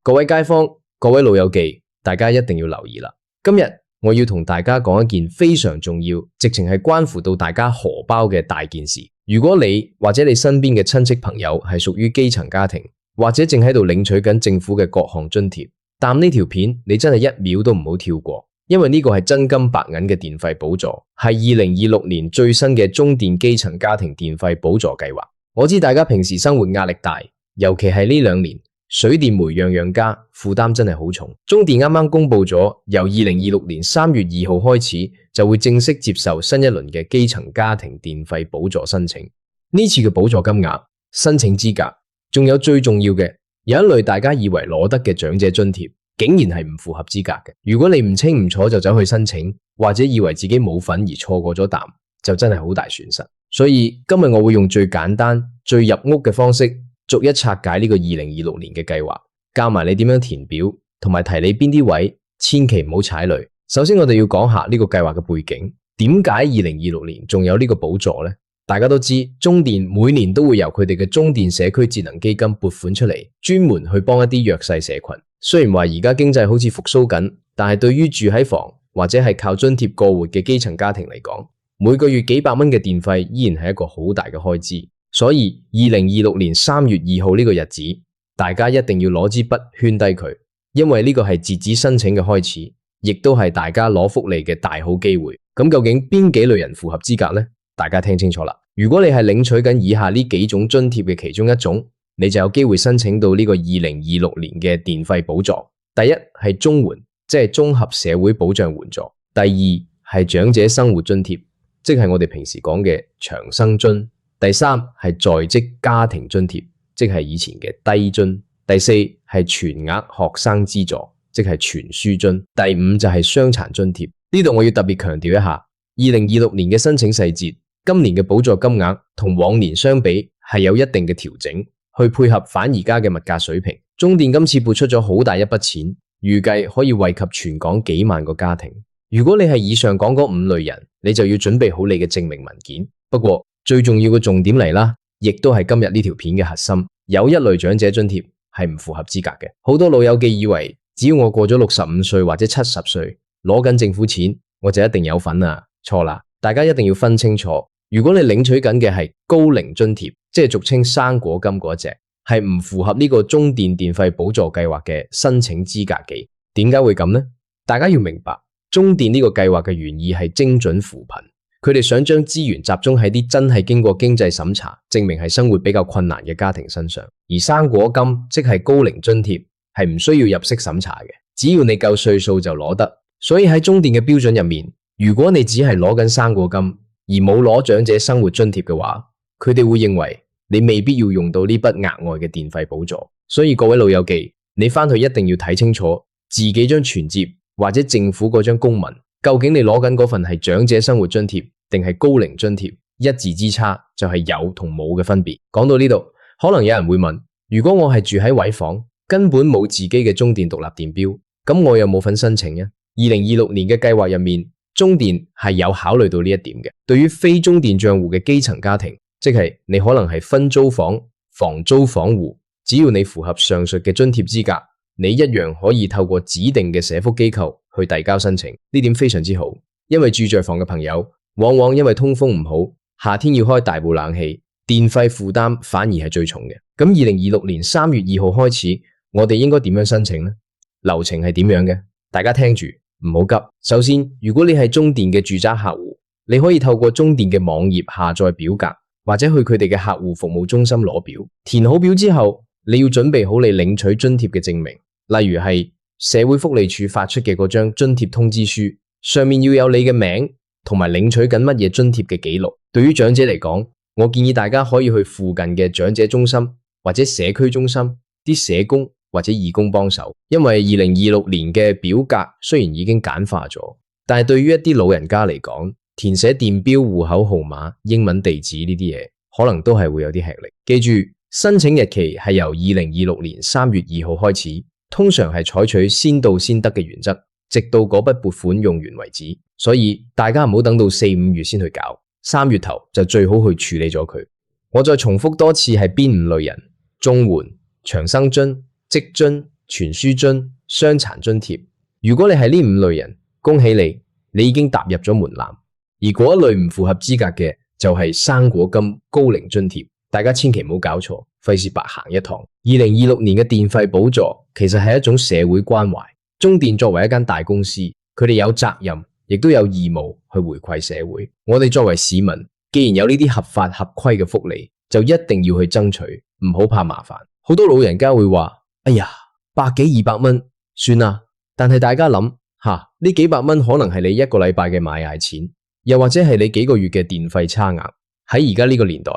各位街坊、各位老友記，大家一定要留意啦！今日我要同大家講一件非常重要，直情係關乎到大家荷包嘅大件事。如果你或者你身邊嘅親戚朋友係屬於基層家庭，或者正喺度領取緊政府嘅各項津貼，但呢條片你真係一秒都唔好跳過，因為呢個係真金白銀嘅電費補助，係2026年最新嘅中電基層家庭電費補助計劃。我知大家平時生活壓力大，尤其係呢2年水電煤樣樣加，負擔真係好重。中電啱啱公布咗，由2026年3月2號開始就會正式接受新一輪嘅基層家庭電費補助申請。呢次嘅補助金額、申請資格，仲有最重要嘅，有一類大家以為攞得嘅長者津貼，竟然係唔符合資格嘅。如果你唔清唔楚就走去申請，或者以為自己冇份而錯過咗啖，就真係好大損失。所以今日我會用最簡單、最入屋嘅方式，逐一拆解呢個2026年嘅計劃，教埋你點樣填表，同埋提你邊啲位，千祈唔好踩雷。首先我哋要講下呢個計劃嘅背景，點解2026年仲有呢個補助呢？大家都知中電每年都會由佢哋嘅中電社區節能基金撥款出嚟，專門去幫一啲弱勢社群。雖然話而家經濟好似復甦緊，但係對於住喺房或者係靠津貼過活嘅基層家庭嚟講，每個月幾百蚊嘅電費依然係一個好大嘅開支。所以2026年3月2號呢個日子，大家一定要攞支筆圈低佢，因為呢個係截止申請嘅開始，亦都係大家攞福利嘅大好機會。咁究竟邊幾類人符合資格呢？大家聽清楚啦！如果你係領取緊以下呢幾種津貼嘅其中一種，你就有機會申請到呢個2026年嘅電費補助。第一係綜援，即係綜合社會保障援助；第二係長者生活津貼，即係我哋平時講嘅長生津；第三係在職家庭津貼，即係以前嘅低津；第四係全額學生資助，即係全書津；第五就係傷殘津貼。呢度我要特別強調一下，2026年嘅申請細節，今年嘅補助金額同往年相比係有一定嘅調整，去配合返而家嘅物價水平。中電今次撥出咗好大一筆錢，預計可以惠及全港幾萬個家庭。如果你係以上講嗰5類人，你就要準備好你嘅證明文件。不過最重要嘅重點嚟啦，亦都係今日呢條片嘅核心，有一類長者津貼係唔符合資格嘅。好多老友記以為只要我過咗65歲或者70歲，攞緊政府錢，我就一定有份啊。錯啦，大家一定要分清楚。如果你領取緊嘅係高齡津貼，即係俗稱生果金嗰一隻，係唔符合呢個中電電費補助計劃嘅申請資格嘅。點解會咁呢？大家要明白，中電呢個計劃嘅原意係精準扶貧，佢哋想將資源集中喺啲真係經過經濟審查，證明係生活比較困難嘅家庭身上。而生果金即係高齡津貼，係唔需要入息審查嘅，只要你夠歲數就攞得。所以喺中電嘅標準入面，如果你只係攞緊生果金，而冇攞長者生活津貼嘅話，佢哋會認為你未必要用到呢筆額外嘅電費補助。所以各位老友記，你返去一定要睇清楚自己張存摺或者政府嗰張公文，究竟你攞緊嗰份係長者生活津貼定係高齡津貼，一字之差就係有同冇嘅分別。講到呢度，可能有人會問，如果我係住喺位房，根本冇自己嘅中電獨立電錶，咁我又冇份申請啊？2026年嘅計劃入面，中電係有考慮到呢一點嘅。對於非中電賬戶嘅基層家庭，即係你可能係分租房、房租房戶，只要你符合上述嘅津貼資格，你一樣可以透過指定嘅社福機構去遞交申請。呢點非常之好，因為住在房嘅朋友往往因為通風唔好，夏天要開大部冷氣，電費負擔反而係最重嘅。咁2026年3月2號開始，我哋應該點樣申請呢？流程係點樣嘅？大家聽住，唔好急。首先，如果你係中電嘅住宅客戶，你可以透過中電嘅網頁下載表格，或者去佢哋嘅客戶服務中心攞表。填好表之後，你要準備好你領取津貼嘅證明，例如係社會福利署發出嘅嗰張津貼通知書，上面要有你嘅名同埋領取緊乜嘢津貼嘅記錄。對於長者嚟講，我建議大家可以去附近嘅長者中心或者社區中心，啲社工或者義工幫手。因為2026年嘅表格雖然已經簡化咗，但係對於一啲老人家嚟講，填寫電錶、戶口號碼、英文地址呢啲嘢，可能都係會有啲吃力。記住，申請日期係由2026年3月2號開始，通常係採取先到先得嘅原則，直到嗰筆撥款用完為止。所以大家唔好等到4、5月先去搞，3月頭就最好去處理咗佢。我再重複多次係邊5類人：綜援、長生津、職津、傳輸津、傷殘津貼。如果你係呢五類人，恭喜你，你已經踏入咗門檻。而嗰一類唔符合資格嘅就係生果金高齡津貼。大家千祈唔好搞錯，費事白行一趟。2026年嘅電費補助其實係一種社會關懷。中電作為一間大公司，佢哋有責任，亦都有義務去回饋社會。我哋作為市民，既然有呢啲合法合規嘅福利，就一定要去爭取，唔好怕麻煩。好多老人家會話：哎呀，百幾200蚊算啦。但係大家諗下，呢幾百蚊可能係你一個禮拜嘅買嗌錢，又或者係你幾個月嘅電費差額。喺而家呢個年代，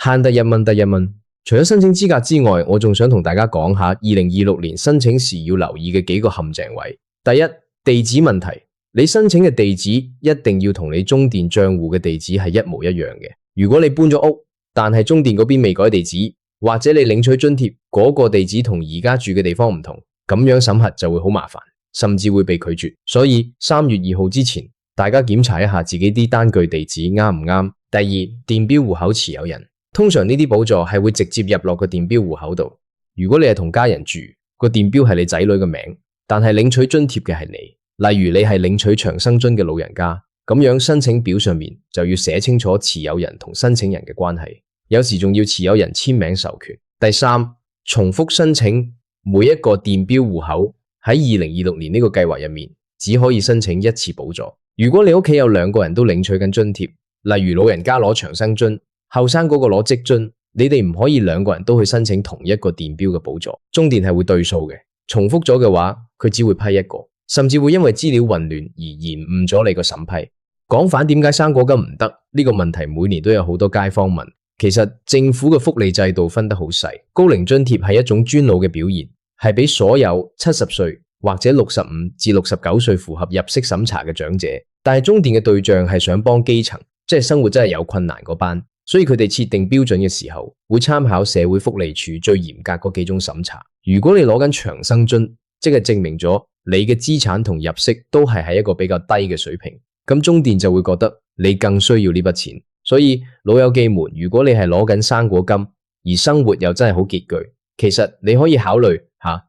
慳得1蚊得1蚊。除咗申請資格之外，我仲想同大家講下2026年申請時要留意嘅幾個陷阱位。第一，地址問題。你申請嘅地址一定要同你中電賬戶嘅地址係一模一樣嘅。如果你搬咗屋，但係中電嗰邊未改地址，或者你領取津貼嗰個地址同而家住嘅地方唔同，咁樣審核就會好麻煩，甚至會被拒絕。所以3月2號之前，大家檢查一下自己啲單據地址啱唔啱。第二，電錶戶口持有人。通常呢啲補助係會直接入落個電錶戶口度。如果你係同家人住，個電錶係你仔女嘅名，但係領取津貼嘅係你，例如你係領取長生津嘅老人家，咁樣申請表上面就要寫清楚持有人同申請人嘅關係，有時仲要持有人簽名授權。第三，重複申請。每一個電錶戶口喺2026年呢個計劃入面只可以申請1次補助。如果你屋企有2個人都領取緊津貼，例如老人家攞長生津，後生嗰個攞積津，你哋唔可以2個人都去申請同一個電錶嘅補助，中電係會對數嘅。重複咗嘅話，佢只會批一個，甚至會因為資料混亂而延誤咗你個審批。講返點解生果金唔得呢個問題，每年都有好多街坊問。其實政府嘅福利制度分得好細，高齡津貼係一種尊老嘅表現，係俾所有70歲或者65至69歲符合入息審查嘅長者。但係中電嘅對象係想幫基層，即係生活真係有困難嗰班。所以佢哋設定標準嘅時候，會參考社會福利署最嚴格嗰幾種審查。如果你攞緊長生津，即係證明咗你嘅資產同入息都係喺一個比較低嘅水平，咁中電就會覺得你更需要呢筆錢。所以老友記們，如果你係攞緊生果金，而生活又真係好拮據，其實你可以考慮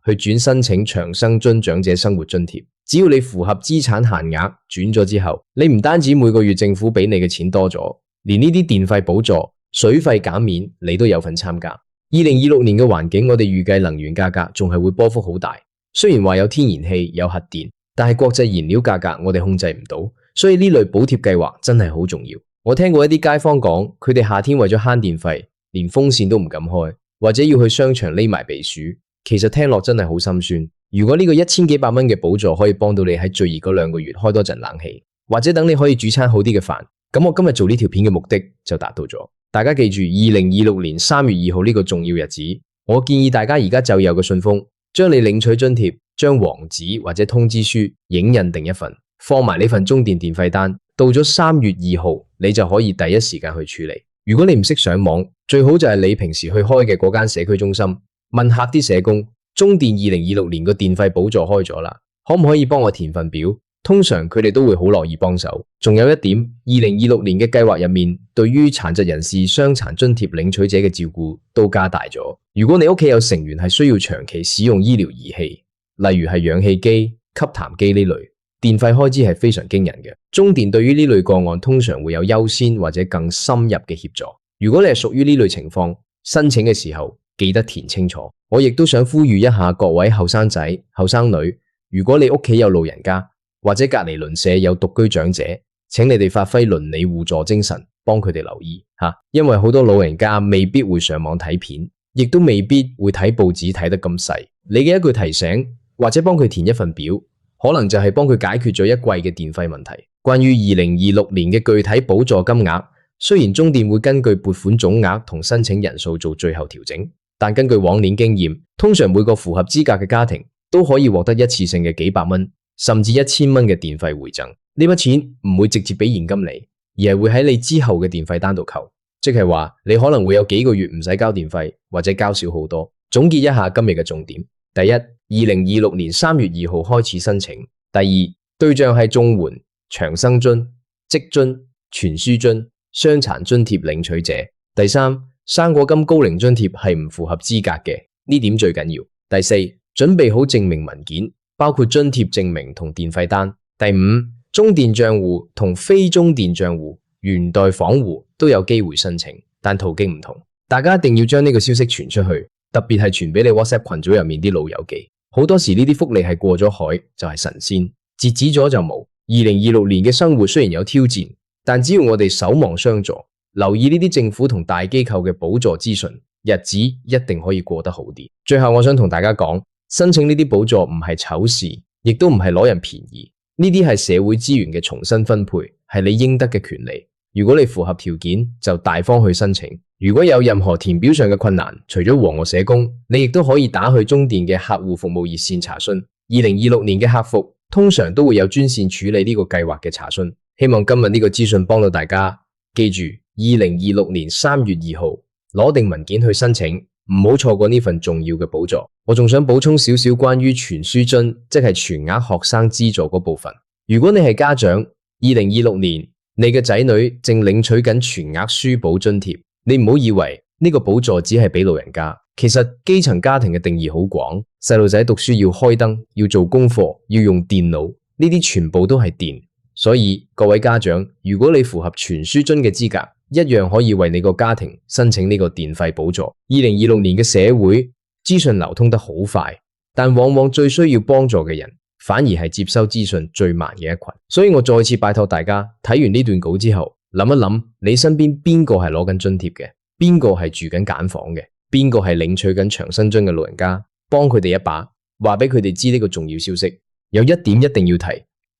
去轉申請長生津長者生活津貼。只要你符合資產限額，轉咗之後，你唔單止每個月政府俾你嘅錢多咗，連呢啲電費補助、水費減免，你都有份參加。2026年嘅環境，我哋預計能源價格仲係會波幅好大。雖然話有天然氣、有核電，但係國際燃料價格我哋控制唔到，所以呢類補貼計劃真係好重要。我聽過一啲街坊講，佢哋夏天為咗慳電費，連風扇都唔敢開，或者要去商場匿埋避暑。其實聽落真係好心酸。如果呢個1000幾百蚊嘅補助可以幫到你喺最熱嗰2個月開多陣冷氣，或者等你可以煮餐好啲嘅飯，咁我今日做呢條片嘅目的就達到咗。大家記住2026年3月2號呢個重要日子，我建議大家而家就有個信封，將你領取津貼將黃紙或者通知書影印定一份，放埋呢份中電電費單。到咗3月2號，你就可以第一時間去處理。如果你唔識上網，最好就係你平時去開嘅嗰間社區中心，問下啲社工，中電2026年個電費補助開咗啦，可唔可以幫我填份表？通常佢哋都會好樂意幫手。仲有一點，2026年嘅計劃入面，對於殘疾人士傷殘津貼領取者嘅照顧都加大咗。如果你屋企有成員係需要長期使用醫療儀器，例如係氧氣機、吸痰機呢類，電費開支係非常驚人嘅。中電對於呢類個案通常會有優先或者更深入嘅協助。如果你係屬於呢類情況，申請嘅時候記得填清楚。我亦都想呼籲一下各位後生仔、後生女，如果你屋企有老人家或者隔籬鄰舍有獨居長者，請你哋發揮鄰里互助精神，幫佢哋留意因為好多老人家未必會上網睇片，亦都未必會睇報紙睇得咁細。你嘅一句提醒或者幫佢填一份表，可能就係幫佢解決咗一季嘅電費問題。關於2026年嘅具體補助金額，雖然中電會根據撥款總額同申請人數做最後調整，但根據往年經驗，通常每個符合資格嘅家庭都可以獲得一次性嘅幾百蚊，甚至1000蚊嘅電費回贈。呢筆錢唔會直接俾現金你，而係會喺你之後嘅電費單度扣，即係話你可能會有幾個月唔使交電費，或者交少好多。總結一下今日嘅重點：第一，2026年3月2號開始申請；第二，對象係綜援、長生津、積津、傳輸津、傷殘津貼領取者；第三，生果金高齡津貼係唔符合資格嘅，呢點最緊要；第四，準備好證明文件，包括津貼證明同電費單。第五，中電賬戶同非中電賬戶、元代房戶都有機會申請，但途徑唔同。大家一定要將呢個消息傳出去，特別係傳俾你 WhatsApp 群組入面啲老友記。好多時呢啲福利係過咗海就係神仙，截止咗就冇。2026年嘅生活雖然有挑戰，但只要我哋守望相助，留意呢啲政府同大機構嘅補助資訊，日子一定可以過得好啲。最後我想同大家講，申請呢啲補助唔係醜事，亦都唔係攞人便宜，呢啲係社會資源嘅重新分配，係你應得嘅權利。如果你符合條件，就大方去申請。如果有任何填表上嘅困難，除咗和我社工，你亦都可以打去中電嘅客戶服務熱線查詢。2026年嘅客服通常都會有專線處理呢個計劃嘅查詢。希望今日呢個資訊幫到大家。記住，2026年3月2號攞定文件去申請，唔好錯過呢份重要嘅補助。我仲想補充少少關於全書津，即係全額學生資助嗰部分。如果你係家長，2026年你嘅仔女正領取緊全額書簿津貼，你唔好以為呢個補助只係俾老人家。其實基層家庭嘅定義好廣，細路仔讀書要開燈，要做功課，要用電腦，呢啲全部都係電。所以各位家長，如果你符合全書津嘅資格，一樣可以為你個家庭申請呢個電費補助。2026年嘅社會資訊流通得好快，但往往最需要幫助嘅人反而係接收資訊最慢嘅一群。所以我再次拜託大家，睇完呢段稿之後，諗一諗你身邊邊個係攞緊津貼嘅，邊個係住緊簡房嘅，邊個係領取緊長生津嘅老人家，幫佢哋一把，話俾佢哋知呢個重要消息。有一點一定要提，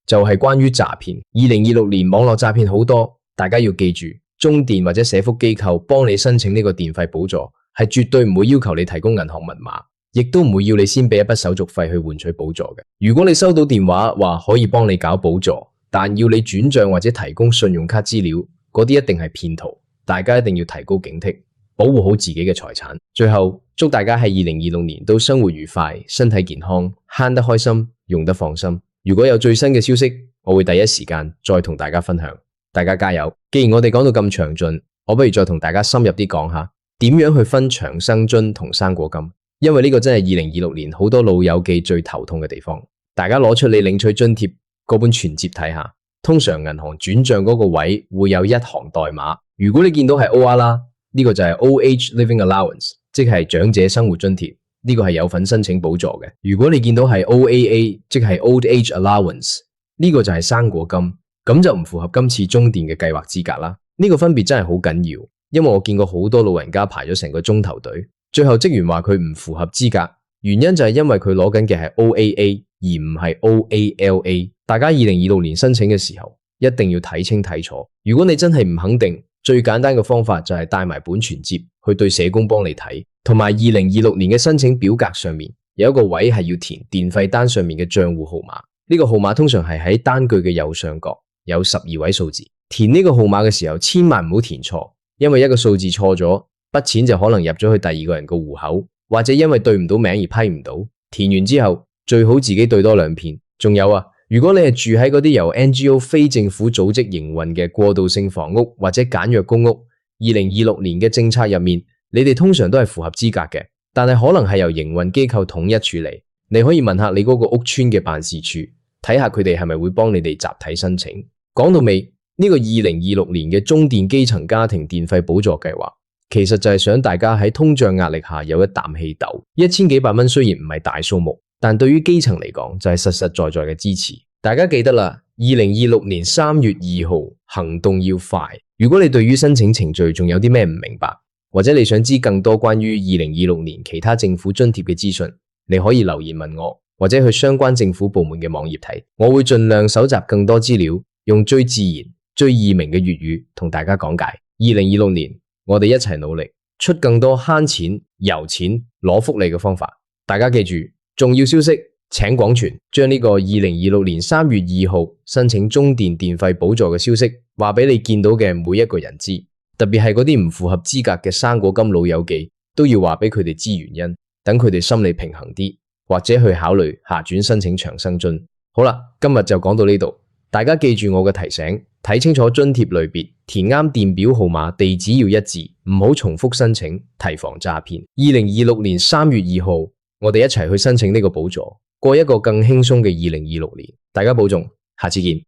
就係關於詐騙。2026年網絡詐騙好多，大家要記住，中電或者社福機構幫你申請呢個電費補助，係絕對唔會要求你提供銀行密碼，亦都唔會要你先俾一筆手續費去換取補助嘅。如果你收到電話話可以幫你搞補助，但要你轉賬或者提供信用卡資料，嗰啲一定係騙徒。大家一定要提高警惕，保護好自己嘅財產。最後，祝大家喺2026年都生活愉快，身體健康，慳得開心，用得放心。如果有最新嘅消息，我會第一時間再同大家分享。大家加油！既然我哋講到咁詳盡，我不如再同大家深入啲講下點樣去分長生津同生果金，因為呢個真係2026年好多老友記最頭痛嘅地方。大家攞出你領取津貼嗰本存摺睇下，通常銀行轉賬嗰個位會有一行代碼。如果你見到係 OR 啦，呢個就係 Old Age Living Allowance， 即係長者生活津貼。呢個係有份申請補助嘅。如果你見到係 OAA， 即係 Old Age Allowance， 呢個就係生果金，咁就唔符合今次中電嘅計劃資格啦。呢個分別真係好緊要，因為我見過好多老人家排咗成個鐘頭隊，最後職員話佢唔符合資格，原因就係因為佢攞緊嘅係 OAA 而唔係 OALA。大家2026年申請嘅時候一定要睇清睇楚。如果你真係唔肯定，最簡單嘅方法就係帶埋本存摺去對社工幫你睇。同埋2026年嘅申請表格上面有一個位係要填電費單上面嘅賬戶號碼，呢個號碼通常係喺單據嘅右上角，有12位數字。填呢個號碼嘅時候千萬唔好填錯，因為一個數字錯咗，筆錢就可能入咗去第二個人個戶口，或者因為對唔到名而批唔到。填完之後最好自己對多兩遍。仲有啊，如果你係住喺嗰啲由 NGO 非政府組織營運嘅過渡性房屋或者簡約公屋，2026年嘅政策入面你哋通常都係符合資格嘅，但係可能係由營運機構統一處理。你可以問下你嗰個屋邨嘅辦事處，睇下佢哋係咪會幫你哋集體申請。講到尾，呢個2026年嘅中電基層家庭電費補助計劃，其實就係想大家喺通脹壓力下有一啖氣斗。1000幾百蚊雖然唔係大數目，但對於基層嚟講就係實實在在嘅支持。大家記得啦，2026年3月2號行動要快。如果你對於申請程序仲有啲咩唔明白，或者你想知更多關於2026年其他政府津貼嘅資訊，你可以留言問我，或者去相關政府部門嘅網頁睇。我會盡量搜集更多資料，用最自然、最易明嘅粵語同大家講解。2026年，我哋一齊努力，出更多慳錢、遊錢、攞福利嘅方法。大家記住，重要消息請廣傳，將呢個2026年3月2號申請中電電費補助嘅消息話俾你見到嘅每一個人知。特別係嗰啲唔符合資格嘅生果金老友記，都要話俾佢哋知原因，等佢哋心理平衡啲，或者去考慮下轉申請長生津。好啦，今日就講到呢度，大家記住我嘅提醒，睇清楚津貼類別，填啱電表號碼，地址要一致，唔好重複申請，提防詐騙。2026年3月2號，我哋一齊去申請呢個補助，過一個更輕鬆嘅2026年。大家保重，下次見。